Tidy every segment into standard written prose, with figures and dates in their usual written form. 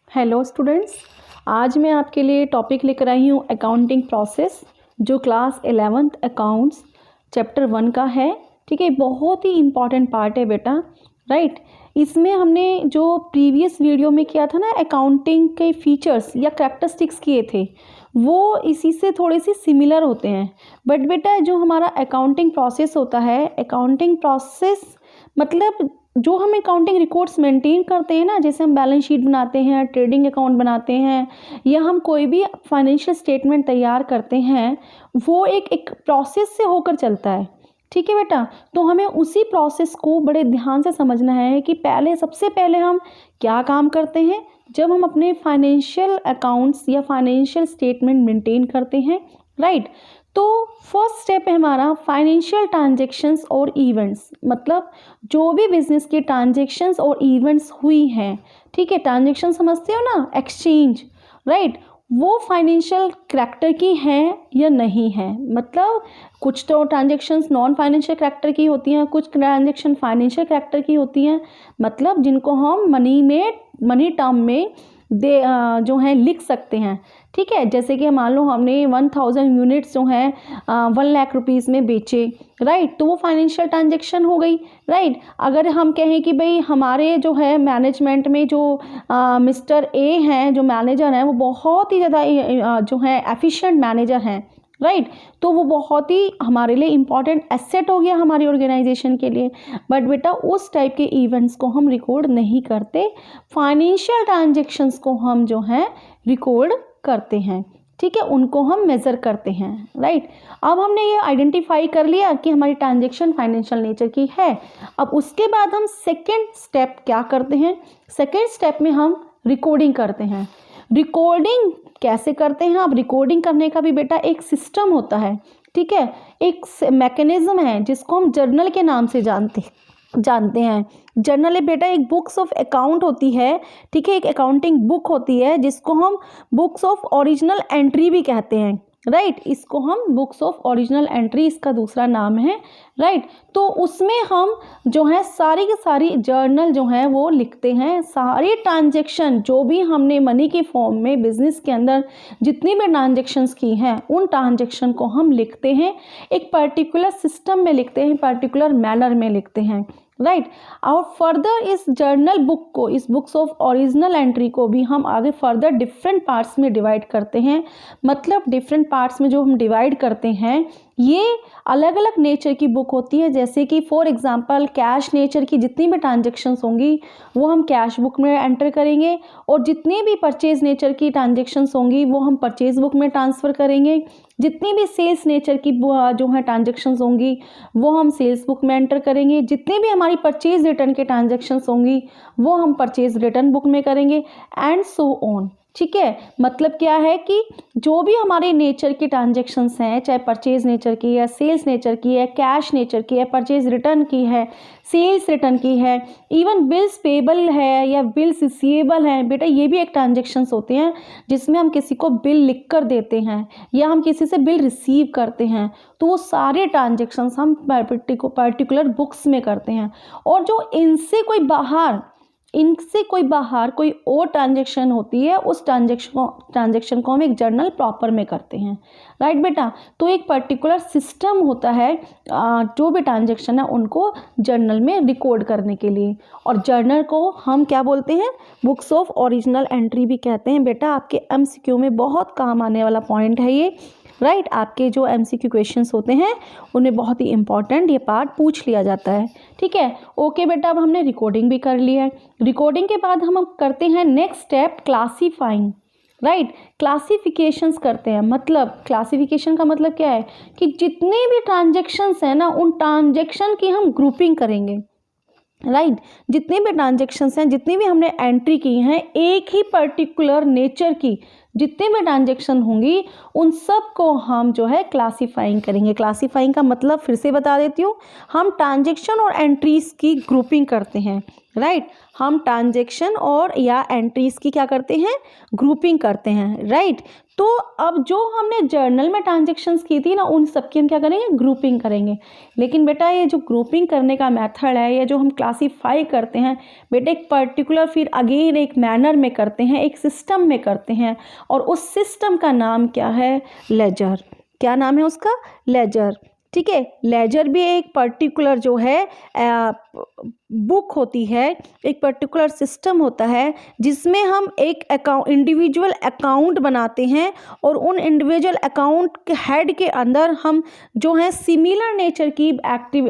Hello students, आज मैं आपके लिए टॉपिक लेकर आई हूँ अकाउंटिंग प्रोसेस, जो क्लास 11th अकाउंट्स चैप्टर 1 का है। ठीक है, बहुत ही इम्पॉर्टेंट पार्ट है बेटा, राइट। इसमें हमने जो प्रीवियस वीडियो में किया था ना, अकाउंटिंग के फीचर्स या कैरेक्टरिस्टिक्स किए थे, वो इसी से थोड़े से सिमिलर होते हैं। बट बेटा जो हमारा अकाउंटिंग प्रोसेस होता है, अकाउंटिंग प्रोसेस मतलब जो हम अकाउंटिंग रिकॉर्ड्स मेंटेन करते हैं ना, जैसे हम बैलेंस शीट बनाते हैं, ट्रेडिंग अकाउंट बनाते हैं, या हम कोई भी फाइनेंशियल स्टेटमेंट तैयार करते हैं, वो एक प्रोसेस से होकर चलता है। ठीक है बेटा, तो हमें उसी प्रोसेस को बड़े ध्यान से समझना है कि सबसे पहले हम क्या काम करते हैं जब हम अपने फाइनेंशियल अकाउंट्स या फाइनेंशियल स्टेटमेंट मेंटेन करते हैं, राइट। तो फर्स्ट स्टेप है हमारा फाइनेंशियल ट्रांजैक्शंस और इवेंट्स, मतलब जो भी बिजनेस के ट्रांजैक्शंस और इवेंट्स हुई हैं, ठीक है। ट्रांजैक्शन समझते हो ना, एक्सचेंज, राइट। वो फाइनेंशियल करैक्टर की हैं या नहीं है, मतलब कुछ तो ट्रांजैक्शंस नॉन फाइनेंशियल करैक्टर की होती हैं, कुछ ट्रांजैक्शन फाइनेंशियल करैक्टर की होती हैं, मतलब जिनको हम मनी टर्म में जो है लिख सकते हैं। ठीक है, जैसे कि मान लो हमने 1000 यूनिट्स जो हैं 1 लाख रुपीज़ में बेचे, राइट, तो वो फाइनेंशियल ट्रांजैक्शन हो गई, राइट। अगर हम कहें कि भाई हमारे जो है मैनेजमेंट में जो मिस्टर ए हैं, जो मैनेजर हैं, वो बहुत ही ज़्यादा जो है एफिशिएंट मैनेजर हैं, राइट, तो वो बहुत ही हमारे लिए इम्पॉर्टेंट एसेट हो गया हमारी ऑर्गेनाइजेशन के लिए। बट बेटा उस टाइप के इवेंट्स को हम रिकॉर्ड नहीं करते, फाइनेंशियल ट्रांजैक्शंस को हम जो है रिकॉर्ड करते हैं। ठीक है, उनको हम मेज़र करते हैं, राइट। अब हमने ये आइडेंटिफाई कर लिया कि हमारी ट्रांजैक्शन फाइनेंशियल नेचर की है। अब उसके बाद हम सेकेंड स्टेप क्या करते हैं, सेकेंड स्टेप में हम रिकॉर्डिंग करते हैं। रिकॉर्डिंग कैसे करते हैं? अब रिकॉर्डिंग करने का भी बेटा एक सिस्टम होता है, ठीक है, एक मैकेनिज्म है जिसको हम जर्नल के नाम से जानते हैं। जर्नल है बेटा एक बुक्स ऑफ अकाउंट होती है, ठीक है, एक अकाउंटिंग बुक होती है जिसको हम बुक्स ऑफ ओरिजिनल एंट्री भी कहते हैं, राइट। इसको हम बुक्स ऑफ ओरिजिनल एंट्री, इसका दूसरा नाम है, राइट। तो उसमें हम जो है सारी की सारी जर्नल जो है वो लिखते हैं, सारी ट्रांजैक्शन जो भी हमने मनी के फॉर्म में बिजनेस के अंदर जितनी भी ट्रांजैक्शंस की हैं, उन ट्रांजैक्शन को हम लिखते हैं, एक पर्टिकुलर सिस्टम में लिखते हैं, पर्टिकुलर मैनर में लिखते हैं, राइट। और फर्दर इस जर्नल बुक को, इस बुक्स ऑफ ओरिजिनल एंट्री को भी हम आगे फर्दर डिफरेंट पार्ट्स में डिवाइड करते हैं। मतलब डिफरेंट पार्ट्स में जो हम डिवाइड करते हैं, ये अलग अलग नेचर की बुक होती है। जैसे कि फॉर एग्जांपल कैश नेचर की जितनी भी ट्रांजैक्शंस होंगी वो हम कैश बुक में एंटर करेंगे, और जितनी भी परचेज नेचर की ट्रांजैक्शंस होंगी वो हम परचेज बुक में ट्रांसफ़र करेंगे। जितनी भी सेल्स नेचर की जो है ट्रांजैक्शंस होंगी वो हम सेल्स बुक में एंटर करेंगे। जितनी भी हमारी परचेज रिटर्न के ट्रांजैक्शंस होंगी वो हम परचेज रिटर्न बुक में करेंगे, एंड सो ऑन। ठीक है, मतलब क्या है कि जो भी हमारे नेचर की ट्रांजैक्शंस हैं, चाहे परचेज नेचर की है, सेल्स नेचर की है, कैश नेचर की है, परचेज रिटर्न की है, सेल्स रिटर्न की है, इवन बिल्स पेबल है या बिल्स रिसीवेबल है, बेटा ये भी एक ट्रांजैक्शंस होते हैं जिसमें हम किसी को बिल लिख कर देते हैं या हम किसी से बिल रिसीव करते हैं। तो वो सारे ट्रांजैक्शंस हम पर्टिकुलर बुक्स में करते हैं। और जो इनसे कोई बाहर कोई और ट्रांजैक्शन होती है, उस ट्रांजैक्शन को हम एक जर्नल प्रॉपर में करते हैं, राइट बेटा। तो एक पर्टिकुलर सिस्टम होता है जो भी ट्रांजैक्शन है उनको जर्नल में रिकॉर्ड करने के लिए, और जर्नल को हम क्या बोलते हैं, बुक्स ऑफ ओरिजिनल एंट्री भी कहते हैं। बेटा आपके एमसीक्यू में बहुत काम आने वाला पॉइंट है ये, राइट। आपके जो एमसीक्यू क्वेश्चंस होते हैं उनमें बहुत ही इंपॉर्टेंट ये पार्ट पूछ लिया जाता है। ठीक है, ओके बेटा, अब हमने रिकॉर्डिंग भी कर ली है। रिकॉर्डिंग के बाद हम करते हैं next step classifying, right. Classifications करते हैं। मतलब क्लासिफिकेशन का मतलब क्या है कि जितने भी ट्रांजैक्शंस हैं ना, उन ट्रांजैक्शन की हम ग्रुपिंग करेंगे, राइट। जितने भी ट्रांजैक्शंस हैं, जितनी भी हमने एंट्री की हैं, एक ही पर्टिकुलर नेचर की जितने भी ट्रांजैक्शन होंगी उन सब को हम जो है क्लासीफाइंग करेंगे। क्लासीफाइंग का मतलब फिर से बता देती हूँ, हम ट्रांजैक्शन और एंट्रीज की ग्रुपिंग करते हैं, राइट। हम ट्रांजेक्शन और या एंट्रीज की क्या करते हैं, ग्रुपिंग करते हैं, राइट। तो अब जो हमने जर्नल में ट्रांजेक्शन्स की थी ना, उन सबकी हम क्या करेंगे, ग्रुपिंग करेंगे। लेकिन बेटा ये जो ग्रुपिंग करने का मेथड है, या जो हम क्लासीफाई करते हैं बेटा, एक पर्टिकुलर फिर अगेन एक मैनर में करते हैं, एक सिस्टम में करते हैं, और उस सिस्टम का नाम क्या है, लेजर। क्या नाम है उसका, लेजर, ठीक है। लेजर भी एक पर्टिकुलर जो है बुक होती है, एक पर्टिकुलर सिस्टम होता है जिसमें हम एक अकाउंट, इंडिविजुअल अकाउंट बनाते हैं, और उन इंडिविजुअल अकाउंट के हेड के अंदर हम जो है सिमिलर नेचर की एक्टिव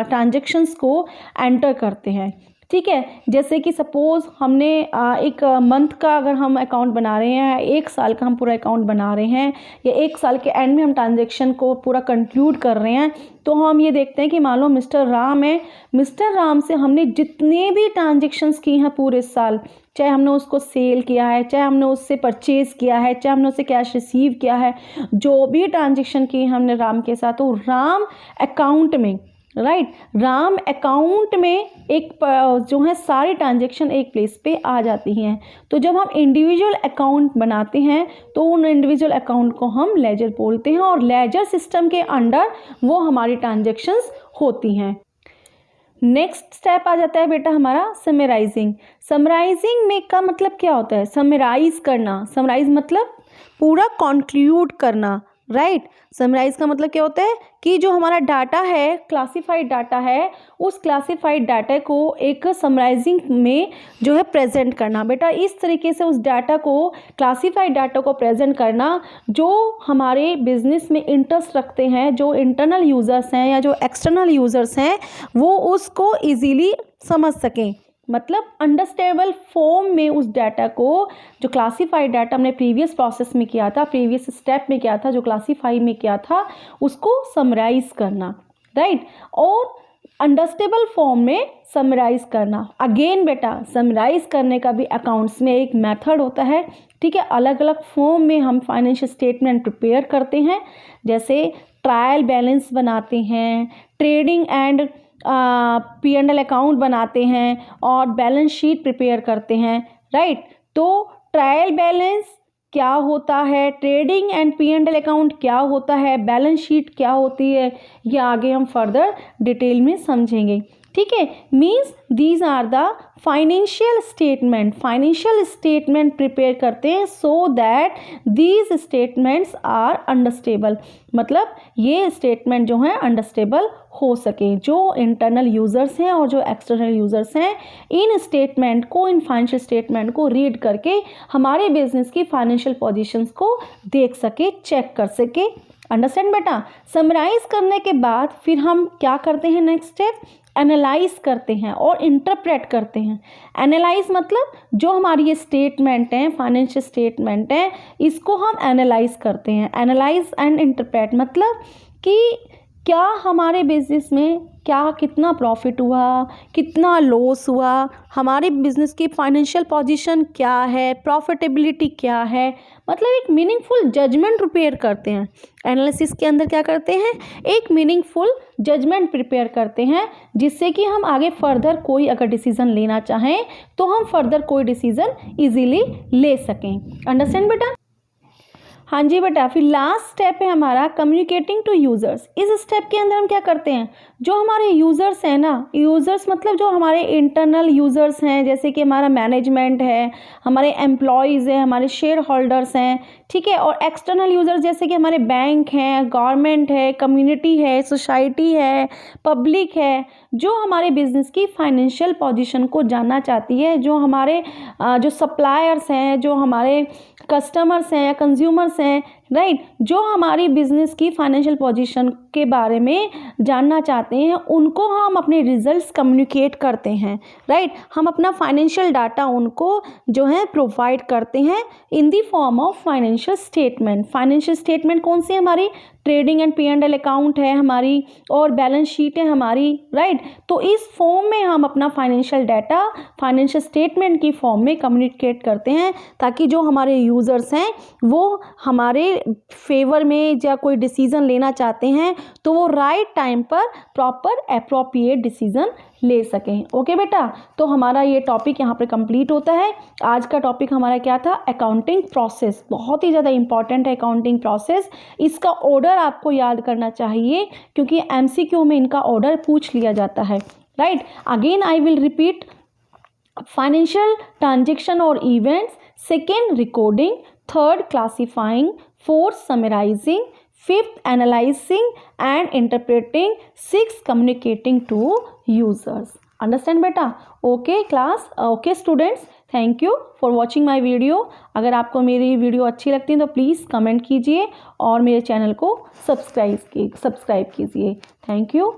ट्रांजेक्शन्स को एंटर करते हैं, ठीक है। जैसे कि सपोज़ हमने एक मंथ का अगर हम अकाउंट बना रहे हैं, एक साल का हम पूरा अकाउंट बना रहे हैं, या एक साल के एंड में हम ट्रांजेक्शन को पूरा कंक्लूड कर रहे हैं, तो हम ये देखते हैं कि मान लो मिस्टर राम है, मिस्टर राम से हमने जितने भी ट्रांजेक्शन्स की हैं पूरे साल, चाहे हमने उसको सेल किया है, चाहे हमने उससे परचेज़ किया है, चाहे हमने उससे कैश रिसीव किया है, जो भी ट्रांजेक्शन की हमने राम के साथ, तो राम अकाउंट में, राइट, राम अकाउंट में एक जो है सारी ट्रांजेक्शन एक प्लेस पे आ जाती हैं। तो जब हम इंडिविजुअल अकाउंट बनाते हैं तो उन इंडिविजुअल अकाउंट को हम लेजर बोलते हैं, और लेजर सिस्टम के अंडर वो हमारी ट्रांजेक्शन्स होती हैं। नेक्स्ट स्टेप आ जाता है बेटा हमारा समराइजिंग। समराइजिंग में का मतलब क्या होता है, समराइज करना। समराइज मतलब पूरा कंक्लूड करना, राइट। समराइज का मतलब क्या होता है कि जो हमारा डाटा है, क्लासिफाइड डाटा है, उस क्लासिफाइड डाटा को एक समराइजिंग में जो है प्रेजेंट करना। बेटा इस तरीके से उस डाटा को, क्लासिफाइड डाटा को प्रेजेंट करना जो हमारे बिजनेस में इंटरेस्ट रखते हैं, जो इंटरनल यूज़र्स हैं या जो एक्सटर्नल यूज़र्स हैं, वो उसको ईजीली समझ सकें। मतलब अंडरस्टैंडेबल फॉर्म में उस डाटा को, जो क्लासीफाइड डाटा हमने प्रीवियस प्रोसेस में किया था, प्रीवियस स्टेप में किया था, जो क्लासीफाई में किया था, उसको समराइज करना, राइट। और अंडरस्टैंडेबल फॉर्म में समराइज करना। अगेन बेटा समराइज करने का भी अकाउंट्स में एक मेथड होता है, ठीक है। अलग अलग फॉर्म में हम फाइनेंशियल स्टेटमेंट प्रिपेयर करते हैं, जैसे ट्रायल बैलेंस बनाते हैं, ट्रेडिंग एंड P&L अकाउंट बनाते हैं, और बैलेंस शीट प्रिपेयर करते हैं, राइट। तो ट्रायल बैलेंस क्या होता है, ट्रेडिंग एंड P&L अकाउंट क्या होता है, बैलेंस शीट क्या होती है, ये आगे हम फर्दर डिटेल में समझेंगे, ठीक है। Means these are the financial statement. Financial statement prepare करते हैं so that these statements are understandable. मतलब ये स्टेटमेंट जो है अंडरस्टेबल हो सके। जो इंटरनल यूज़र्स हैं और जो एक्सटर्नल यूज़र्स हैं, इन स्टेटमेंट को, इन फाइनेंशियल स्टेटमेंट को रीड करके हमारे बिजनेस की फाइनेंशियल पोजीशंस को देख सके, चेक कर सके। अंडरस्टैंड बेटा। समराइज करने के बाद फिर हम क्या करते हैं, नेक्स्ट स्टेप एनालाइज करते हैं और इंटरप्रेट करते हैं। एनालाइज मतलब जो हमारी ये स्टेटमेंट हैं, फाइनेंशियल स्टेटमेंट हैं, इसको हम एनालाइज करते हैं। एनालाइज एंड इंटरप्रेट मतलब कि क्या हमारे बिजनेस में क्या, कितना प्रॉफिट हुआ, कितना लॉस हुआ, हमारे बिजनेस की फाइनेंशियल पोजीशन क्या है, प्रॉफिटेबिलिटी क्या है। मतलब एक मीनिंगफुल जजमेंट प्रिपेयर करते हैं। एनालिसिस के अंदर क्या करते हैं, एक मीनिंगफुल जजमेंट प्रिपेयर करते हैं, जिससे कि हम आगे फर्दर कोई अगर डिसीजन लेना चाहें तो हम फर्दर कोई डिसीजन इजीली ले सकें। अंडरस्टैंड बेटा। हाँ जी बेटा। फिर लास्ट स्टेप है हमारा कम्युनिकेटिंग टू यूज़र्स। इस स्टेप के अंदर हम क्या करते हैं, जो हमारे यूज़र्स हैं ना, यूज़र्स मतलब जो हमारे इंटरनल यूज़र्स हैं, जैसे कि हमारा मैनेजमेंट है, हमारे एम्प्लॉयज़ हैं, हमारे शेयर होल्डर्स हैं, ठीक है। और एक्सटर्नल यूज़र्स जैसे कि हमारे बैंक हैं, गवर्नमेंट है, कम्युनिटी है, सोसाइटी है, पब्लिक है, जो हमारे बिजनेस की फाइनेंशियल पोजीशन को जानना चाहती है, जो हमारे जो सप्लायर्स हैं, जो हमारे कस्टमर्स हैं या कंज्यूमर्स हैं, राइट, जो हमारी बिजनेस की फाइनेंशियल पोजीशन के बारे में जानना चाहते हैं, उनको हम अपने रिजल्ट्स कम्युनिकेट करते हैं, राइट। हम अपना फाइनेंशियल डाटा उनको जो है प्रोवाइड करते हैं in the form of financial statement. Financial statement कौन सी है हमारी, ट्रेडिंग एंड P&L अकाउंट है हमारी, और बैलेंस शीट है हमारी, राइट। तो इस फॉर्म में हम अपना फाइनेंशियल डाटा फाइनेंशियल स्टेटमेंट की फॉर्म में कम्युनिकेट करते हैं, ताकि जो हमारे यूज़र्स हैं वो हमारे फेवर में या कोई डिसीज़न लेना चाहते हैं तो वो राइट टाइम पर प्रॉपर एप्रोप्रिएट डिसीज़न ले सकें। ओके बेटा, तो हमारा ये टॉपिक यहाँ पर कंप्लीट होता है। आज का टॉपिक हमारा क्या था? Accounting process. बहुत ही ज़्यादा इंपॉर्टेंट है अकाउंटिंग प्रोसेस। इसका ऑर्डर आपको याद करना चाहिए क्योंकि एमसीक्यू में इनका ऑर्डर पूछ लिया जाता है। Right, again I will repeat: financial transaction और events, second recording, third classifying, fourth summarising, fifth analyzing and interpreting, sixth communicating to users. Understand बेटा? Okay class, okay students, thank you for watching my video. अगर आपको मेरी video अच्छी लगती है तो please comment कीजिए और मेरे चैनल को सब्सक्राइब कीजिए। Thank you.